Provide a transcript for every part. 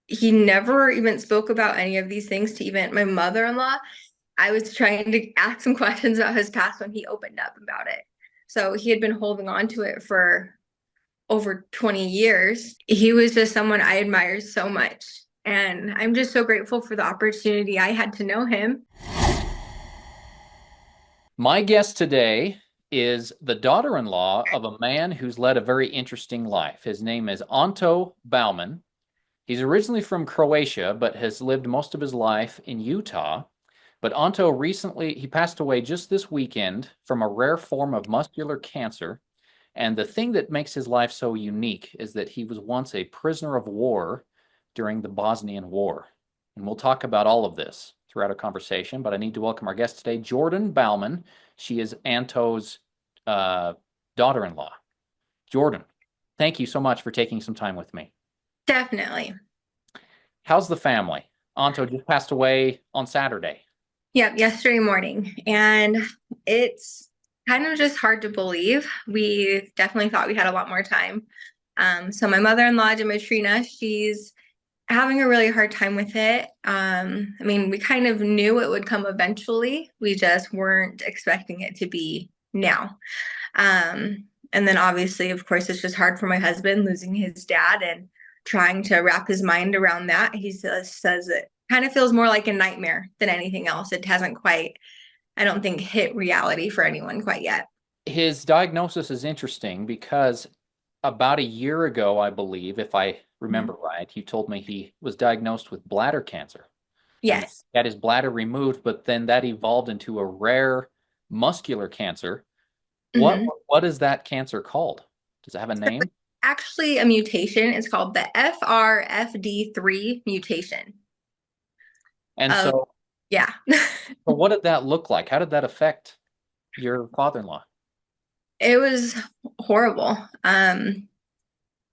he never even spoke about any of these things to even my mother-in-law. I was trying to ask some questions about his past when he opened up about it. So he had been holding on to it for over 20 years. He was just someone I admired so much. And I'm just so grateful for the opportunity I had to know him. My guest today is the daughter-in-law of a man who's led a very interesting life. His name is Anto Bauman. He's originally from Croatia, but has lived most of his life in Utah. But Anto he passed away just this weekend from a rare form of muscular cancer. And the thing that makes his life so unique is that he was once a prisoner of war during the Bosnian War. And we'll talk about all of this throughout our conversation, but I need to welcome our guest today, Jordyn Bauman. She is Anto's daughter-in-law. Jordyn, thank you so much for taking some time with me. Definitely. How's the family? Anto just passed away on Saturday. Yep, yesterday morning. And it's kind of just hard to believe. We definitely thought we had a lot more time. So my mother-in-law, Dimitrina, she's having a really hard time with it. I mean, we kind of knew it would come eventually. We just weren't expecting it to be now. And then obviously, of course, it's just hard for my husband losing his dad and trying to wrap his mind around that. He says it kind of feels more like a nightmare than anything else. It hasn't quite, I don't think, hit reality for anyone quite yet. His diagnosis is interesting because about a year ago, I believe, if I remember right, you told me he was diagnosed with bladder cancer and Yes. had his bladder removed, but then that evolved into a rare muscular cancer. What Mm-hmm. what is that cancer called? Does it have a name? Actually, a mutation. It's called the FRFD3 mutation. And Of Yeah. so what did that look like? How did that affect your father-in-law? It was horrible.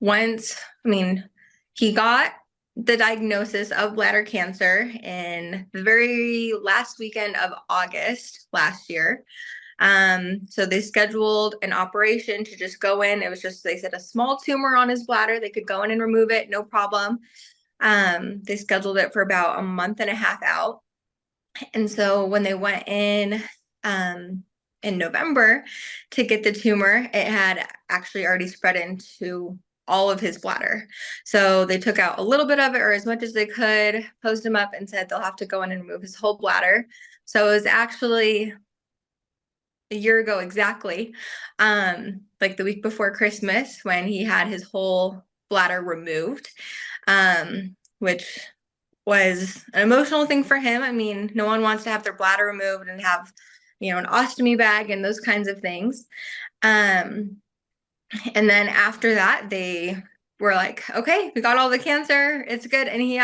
Once, I mean, he got the diagnosis of bladder cancer in the very last weekend of August last year. So they scheduled an operation to just go in. It was just, they said, a small tumor on his bladder. They could go in and remove it, no problem. They scheduled it for about a month and a half out. And so when they went in November to get the tumor, it had actually already spread into all of his bladder. So they took out a little bit of it or as much as they could, posed him up and said they'll have to go in and remove his whole bladder. So it was actually a year ago exactly, like the week before Christmas when he had his whole bladder removed, which was an emotional thing for him. I mean, no one wants to have their bladder removed and have, an ostomy bag and those kinds of things. Um, and then after that, they were like, okay, we got all the cancer. It's good. And he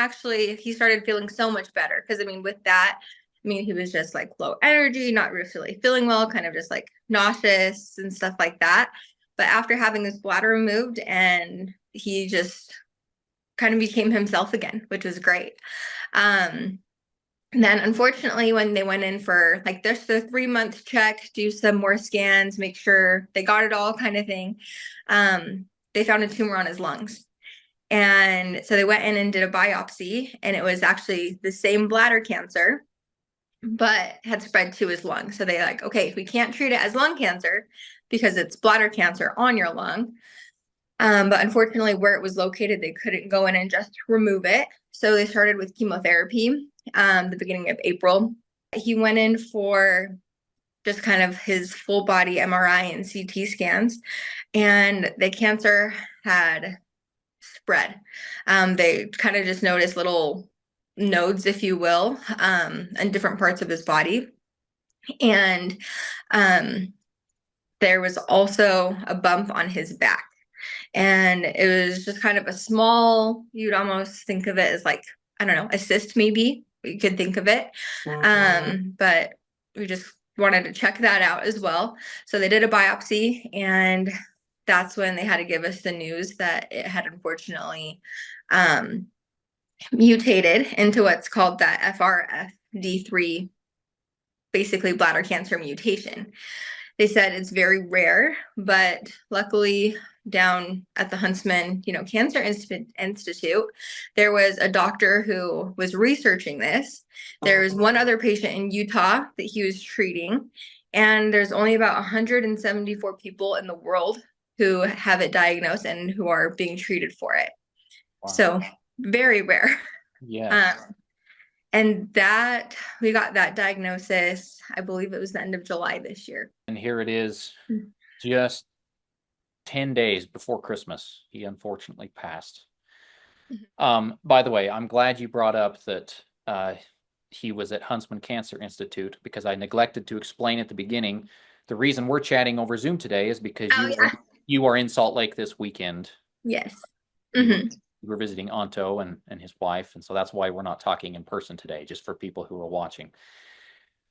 started feeling so much better. Cause I mean, with that, I mean, he was just like low energy, not really feeling well, kind of just like nauseous and stuff like that. But after having his bladder removed and he just kind of became himself again, which was great. Um, and then unfortunately, when they went in for like this, the 3 month check, do some more scans, make sure they got it all kind of thing, they found a tumor on his lungs. And so they went in and did a biopsy, and it was actually the same bladder cancer, but had spread to his lung. So they like, okay, we can't treat it as lung cancer because it's bladder cancer on your lung. But unfortunately, where it was located, they couldn't go in and just remove it. So they started with chemotherapy the beginning of April. He went in for just kind of his full body MRI and CT scans, and the cancer had spread. They kind of just noticed little nodes, if you will, in different parts of his body. And there was also a bump on his back. And it was just kind of a small, you'd almost think of it as like, I don't know, a cyst maybe, you could think of it. But we just wanted to check that out as well. So they did a biopsy, and that's when they had to give us the news that it had unfortunately mutated into what's called that FRFD3, basically bladder cancer mutation. They said it's very rare, but luckily down at the Huntsman, Cancer Institute, there was a doctor who was researching this. There was one other patient in Utah that he was treating, and there's only about 174 people in the world who have it diagnosed and who are being treated for it. Wow. So very rare. Yes. And that we got that diagnosis, I believe it was the end of July this year. And here it is, just 10 days before Christmas. He unfortunately passed. By the way, I'm glad you brought up that he was at Huntsman Cancer Institute, because I neglected to explain at the beginning. The reason we're chatting over Zoom today is because you are in Salt Lake this weekend. Yes. You were visiting Anto and his wife, and so that's why we're not talking in person today, just for people who are watching.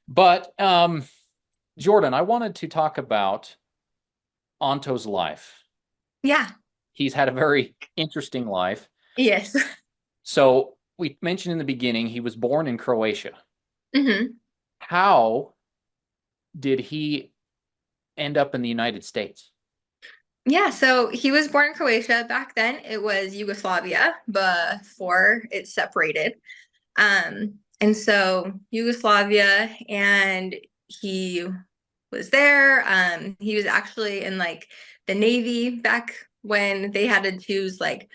But Jordyn, I wanted to talk about Anto's life. Yeah. He's had a very interesting life. Yes. So we mentioned in the beginning, he was born in Croatia. Mm-hmm. How did he end up in the United States? Yeah, so he was born in Croatia. Back then it was Yugoslavia before it separated. And so Yugoslavia, and he was there. He was actually in like the Navy back when they had to choose like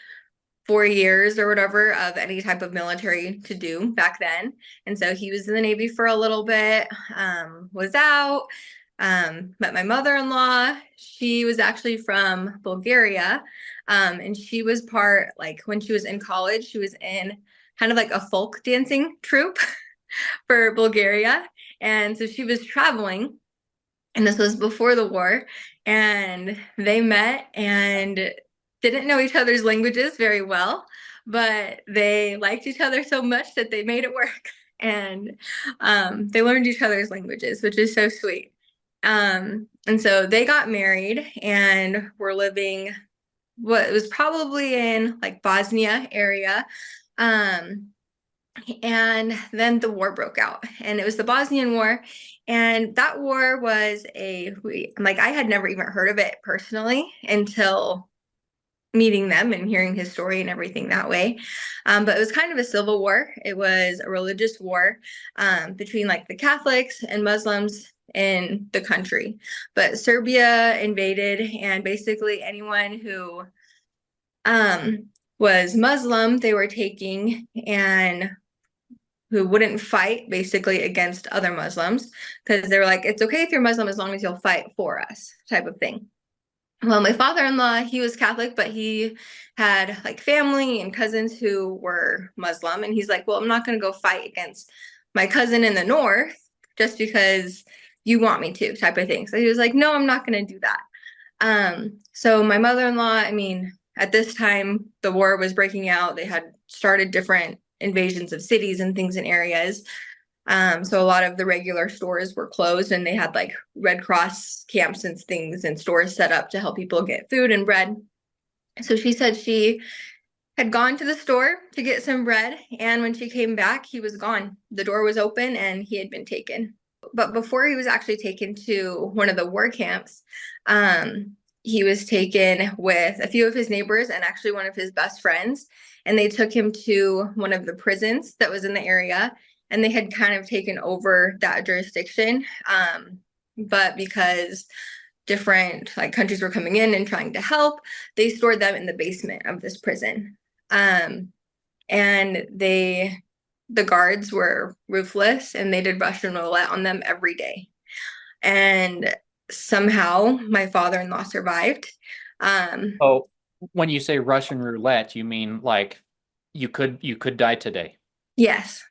4 years or whatever of any type of military to do back then. And so he was in the Navy for a little bit, was out, met my mother-in-law. She was actually from Bulgaria. And she was part, like when she was in college, she was in kind of like a folk dancing troupe for Bulgaria. And so she was traveling, and this was before the war, and they met and didn't know each other's languages very well, but they liked each other so much that they made it work. And they learned each other's languages, which is so sweet. And so they got married and were living what was probably in like Bosnia area. And then the war broke out, and it was the Bosnian War. And that war was I had never even heard of it personally until meeting them and hearing his story and everything that way. But it was kind of a civil war. It was a religious war between like the Catholics and Muslims in the country. But Serbia invaded, and basically anyone who was Muslim, they were taking, and who wouldn't fight basically against other Muslims, because they were like, it's okay if you're Muslim as long as you'll fight for us, type of thing. Well, my father-in-law, he was Catholic, but he had like family and cousins who were Muslim. And he's like, well, I'm not going to go fight against my cousin in the north just because you want me to, type of thing. So he was like, no, I'm not going to do that. So my mother-in-law, I mean, at this time, the war was breaking out. They had started different invasions of cities and things in areas. So a lot of the regular stores were closed, and they had like Red Cross camps and things and stores set up to help people get food and bread. So she said she had gone to the store to get some bread, and when she came back, he was gone. The door was open and he had been taken. But before he was actually taken to one of the war camps, he was taken with a few of his neighbors and actually one of his best friends. And they took him to one of the prisons that was in the area, and they had kind of taken over that jurisdiction. But because different like countries were coming in and trying to help, they stored them in the basement of this prison. And the guards were ruthless, and they did Russian roulette on them every day. And somehow my father-in-law survived. Oh, when you say Russian roulette, you mean like you could die today? Yes.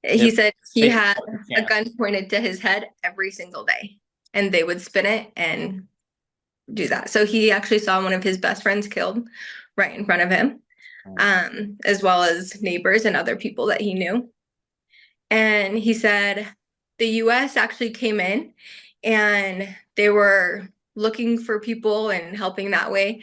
He said he had a Yeah. gun pointed to his head every single day, and they would spin it and do that. So he actually saw one of his best friends killed right in front of him, as well as neighbors and other people that he knew. And he said the US actually came in, and they were looking for people and helping that way.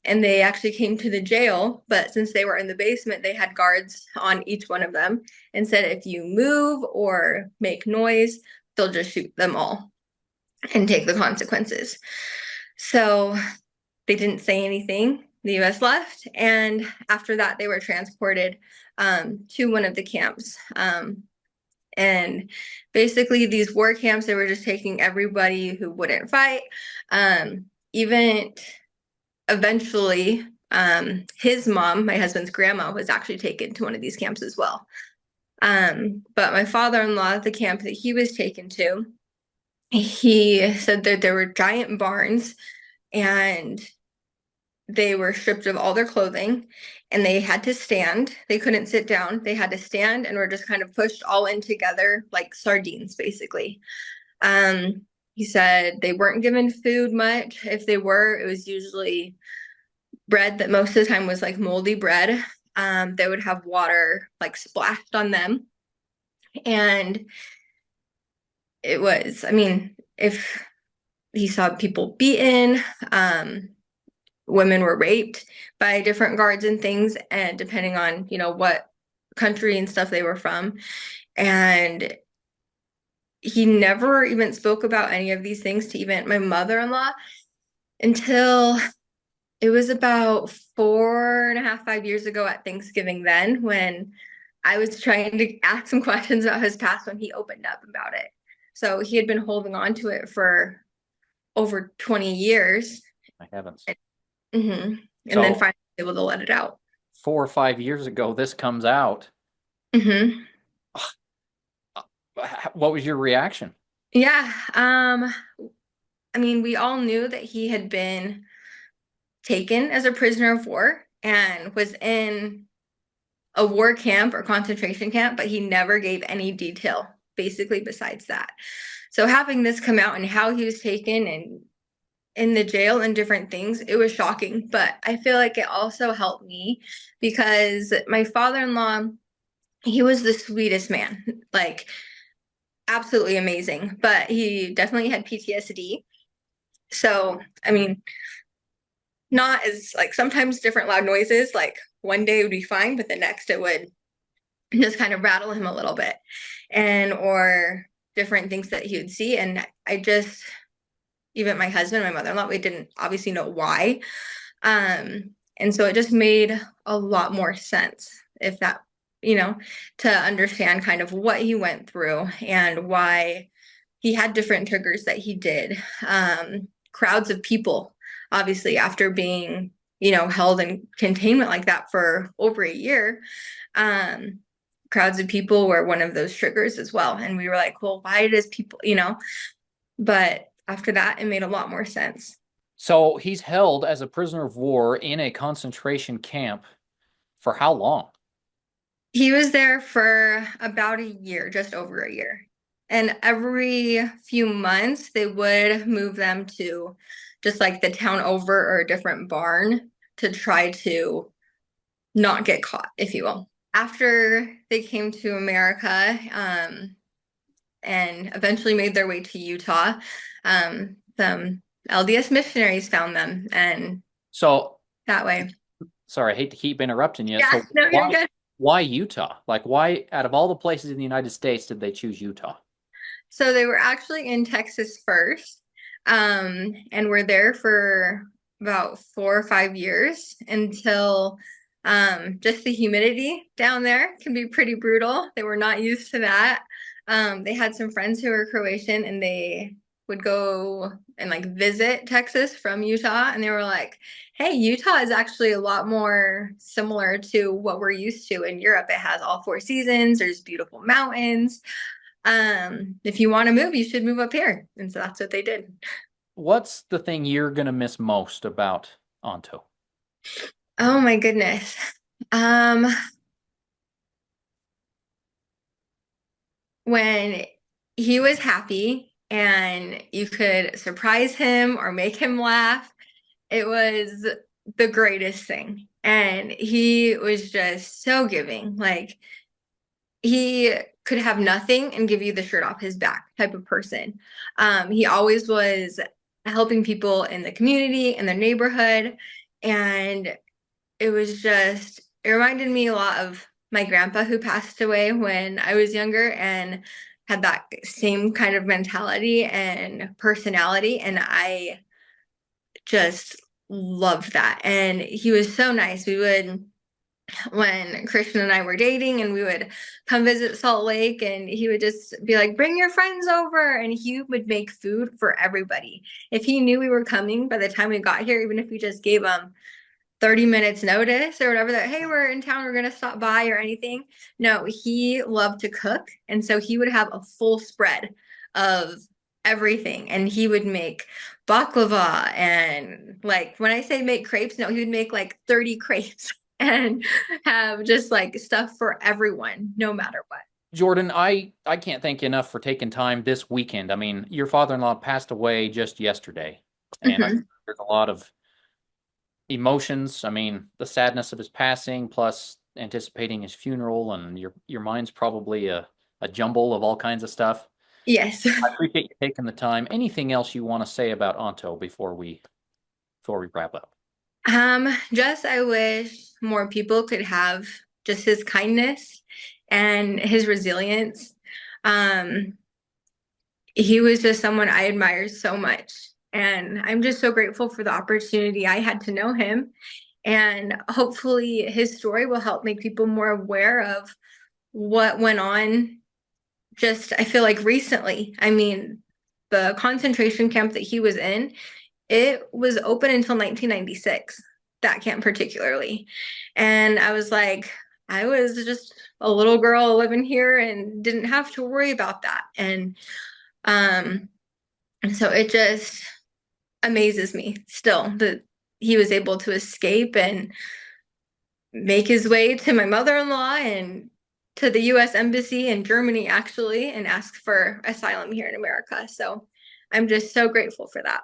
And they actually came to the jail, but since they were in the basement, they had guards on each one of them and said, if you move or make noise, they'll just shoot them all. and take the consequences. So they didn't say anything. The US left. And after that, they were transported to one of the camps. And basically, these war camps, they were just taking everybody who wouldn't fight. Even eventually, his mom, my husband's grandma, was actually taken to one of these camps as well. But my father-in-law, the camp that he was taken to, he said that there were giant barns and they were stripped of all their clothing and they had to stand. They couldn't sit down. They had to stand and were just kind of pushed all in together like sardines, basically. He said they weren't given food much. If they were, it was usually bread that most of the time was like moldy bread. They would have water like splashed on them. And it was, I mean, if he saw people beaten, women were raped by different guards and things, and depending on, what country and stuff they were from. And he never even spoke about any of these things to even my mother-in-law until it was about 4.5, 5 years ago at Thanksgiving then, when I was trying to ask some questions about his past when he opened up about it. So he had been holding on to it for over 20 years. My heavens. Mm-hmm. And So then finally able to let it out. 4 or 5 years ago, this comes out. Mm-hmm. What was your reaction? Yeah. I mean, we all knew that he had been taken as a prisoner of war and was in a war camp or concentration camp, but he never gave any detail, basically, besides that. So having this come out and how he was taken and in the jail and different things, it was shocking. But I feel like it also helped me because my father-in-law, he was the sweetest man, like absolutely amazing, but he definitely had PTSD. So, I mean, not as like sometimes different loud noises, like one day it would be fine, but the next it would just kind of rattle him a little bit. And or different things that he would see. And I just, even my husband, my mother-in-law, we didn't obviously know why. And so it just made a lot more sense if that, to understand kind of what he went through and why he had different triggers that he did. Crowds of people, obviously, after being, held in containment like that for over a year. Crowds of people were one of those triggers as well. And we were like, well, why does people, but after that, it made a lot more sense. So he's held as a prisoner of war in a concentration camp for how long? He was there for about a year, just over a year. And every few months, they would move them to just like the town over or a different barn to try to not get caught, if you will. After they came to America, and eventually made their way to Utah, some LDS missionaries found them, and So, that way. sorry, I hate to keep interrupting you. Yeah, So no, you're good. why Utah? Like, why, out of all the places in the United States, did they choose Utah? So they were actually in Texas first, and were there for about 4 or 5 years until just the humidity down there can be pretty brutal. They were not used to that. They had some friends who were Croatian and they would go and like visit Texas from Utah, and they were like, hey, Utah is actually a lot more similar to what we're used to in Europe. It has all four seasons, there's beautiful mountains. If you want to move, you should move up here. And so that's what they did. What's the thing you're going to miss most about Anto? Oh my goodness. Um, when he was happy and you could surprise him or make him laugh, it was the greatest thing. And he was just so giving. Like he could have nothing and give you the shirt off his back type of person. He always was helping people in the community, in their neighborhood. And it was just, it reminded me a lot of my grandpa who passed away when I was younger. And had that same kind of mentality and personality. And I just loved that. And he was so nice. We would, when Kristijan and I were dating, and we would come visit Salt Lake, and he would just be like, bring your friends over. And he would make food for everybody. If he knew we were coming by the time we got here, even if we just gave him 30 minutes notice or whatever, that, hey, we're in town, we're going to stop by or anything. No, he loved to cook. And so he would have a full spread of everything. And he would make baklava. And like when I say make crepes, no, he would make like 30 crepes and have just like stuff for everyone, no matter what. Jordyn, I can't thank you enough for taking time this weekend. I mean, your father-in-law passed away just yesterday, and Mm-hmm. there's a lot of emotions. I mean, the sadness of his passing, plus anticipating his funeral, and your mind's probably a jumble of all kinds of stuff. Yes. I appreciate you taking the time. Anything else you want to say about Anto before we wrap up? Just I wish more people could have just his kindness and his resilience. Um, he was just someone I admire so much. And I'm just so grateful for the opportunity I had to know him. And hopefully his story will help make people more aware of what went on just, I feel like recently. I mean, the concentration camp that he was in, it was open until 1996, that camp particularly. And I was like, I was just a little girl living here and didn't have to worry about that. Um, and so it just amazes me still that he was able to escape and make his way to my mother-in-law and to the US Embassy in Germany, actually, and ask for asylum here in America. So I'm just so grateful for that.